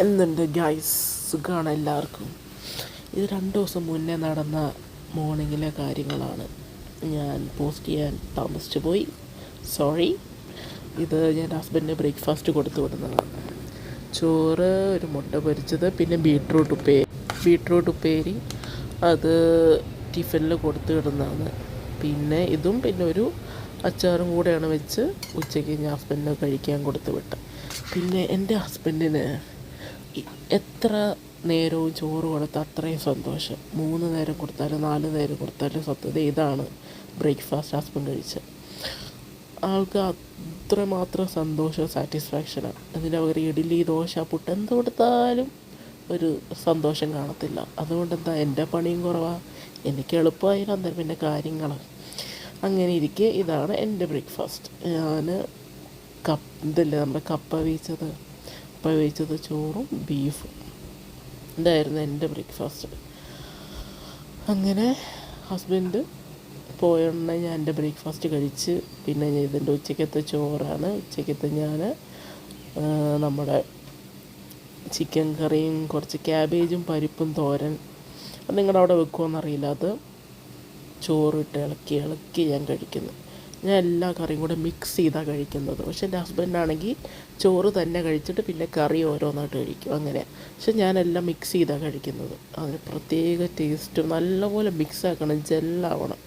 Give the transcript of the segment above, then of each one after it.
എന്തുണ്ട് ഗൈസ്, സുഖമാണ് എല്ലാവർക്കും. ഇത് 2 ദിവസം മുന്നേ നടന്ന മോർണിംഗിലെ കാര്യങ്ങളാണ്. ഞാൻ പോസ്റ്റ് ചെയ്യാൻ താമസിച്ചു പോയി, സോറി. ഇത് ഞാൻ ഹസ്ബൻഡിന് ബ്രേക്ക്ഫാസ്റ്റ് കൊടുത്തു വിടുന്നതാണ്. ചോറ്, ഒരു മുട്ട പൊരിച്ചത്, പിന്നെ ബീട്രൂട്ട് ഉപ്പേരി അത് ടിഫിനിൽ കൊടുത്തു വിടുന്നതാണ്. പിന്നെ ഇതും പിന്നെ ഒരു അച്ചാറും കൂടെയാണ് വെച്ച് ഉച്ചയ്ക്ക് ഞാൻ ഹസ്ബൻഡിന് കഴിക്കാൻ കൊടുത്തു വിട്ടത്. പിന്നെ എൻ്റെ ഹസ്ബൻഡിന് എത്ര നേരവും ചോറ് കൊടുത്താൽ അത്രയും സന്തോഷം. 3 നേരം കൊടുത്താലും 4 നേരം കൊടുത്താലും സത്യത ഇതാണ് ബ്രേക്ക്ഫാസ്റ്റ് ഹസ്ബൻഡ് കഴിച്ചത്. ആൾക്ക് അത്രമാത്രം സന്തോഷം, സാറ്റിസ്ഫാക്ഷനാണ്. അതിൻ്റെ പകരം ഇഡ്ഡലി, ദോശ, പുട്ട് എന്ത് കൊടുത്താലും ഒരു സന്തോഷം കാണത്തില്ല. അതുകൊണ്ട് എന്താ, എൻ്റെ പണിയും കുറവാണ്, എനിക്ക് എളുപ്പമായി അന്നേരം പിന്നെ കാര്യങ്ങൾ. അങ്ങനെ ഇരിക്കെ ഇതാണ് എൻ്റെ ബ്രേക്ക്ഫാസ്റ്റ്. ഞാൻ നമ്മുടെ കപ്പ വേവിച്ചത് ചോറും ബീഫും ഇതായിരുന്നു എൻ്റെ ബ്രേക്ക്ഫാസ്റ്റ്. അങ്ങനെ ഹസ്ബൻഡ് പോയുടനെ ഞാൻ എൻ്റെ ബ്രേക്ക്ഫാസ്റ്റ് കഴിച്ച്, പിന്നെ ഇതിൻ്റെ ഉച്ചക്കത്തെ ചോറാണ്. ഉച്ചക്കത്തെ ഞാൻ നമ്മുടെ ചിക്കൻ കറിയും കുറച്ച് ക്യാബേജും പരിപ്പും തോരൻ, അത് നിങ്ങളുടെ അവിടെ വെക്കുമോയെന്നറിയില്ല, അത് ചോറിട്ട് ഇളക്കി ഞാൻ കഴിക്കുന്നു. ഞാൻ എല്ലാ കറിയും കൂടെ മിക്സ് ചെയ്താണ് കഴിക്കുന്നത്. പക്ഷേ എൻ്റെ ഹസ്ബൻഡാണെങ്കിൽ ചോറ് തന്നെ കഴിച്ചിട്ട് പിന്നെ കറി ഓരോന്നായിട്ട് കഴിക്കും, അങ്ങനെ. പക്ഷെ ഞാനെല്ലാം മിക്സ് ചെയ്താണ് കഴിക്കുന്നത്. അതിന് പ്രത്യേക ടേസ്റ്റ്, നല്ലപോലെ മിക്സാക്കണം, ജെല്ലാവണം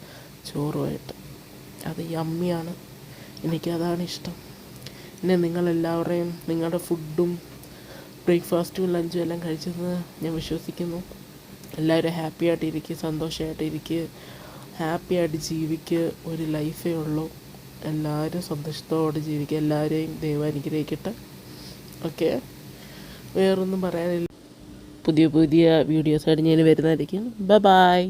ചോറുമായിട്ട്. അത് യമ്മിയാണ്, എനിക്കതാണ് ഇഷ്ടം. പിന്നെ നിങ്ങളെല്ലാവരെയും നിങ്ങളുടെ ഫുഡും ബ്രേക്ക്ഫാസ്റ്റും ലഞ്ചും എല്ലാം കഴിച്ചെന്ന് ഞാൻ വിശ്വസിക്കുന്നു. എല്ലാവരും ഹാപ്പി ആയിട്ടിരിക്കുക, സന്തോഷമായിട്ടിരിക്കുക, ഹാപ്പിയായിട്ട് ജീവിക്കുക. ഒരു ലൈഫേ ഉള്ളൂ. എല്ലാവരും സന്തോഷത്തോടെ ജീവിക്കുക. എല്ലാവരെയും ദൈവം അനുഗ്രഹിക്കട്ടെ. ഓക്കെ, വേറൊന്നും പറയാനില്ല. പുതിയ വീഡിയോസായിട്ട് ഞാൻ വരുന്നതായിരിക്കും. ബൈ.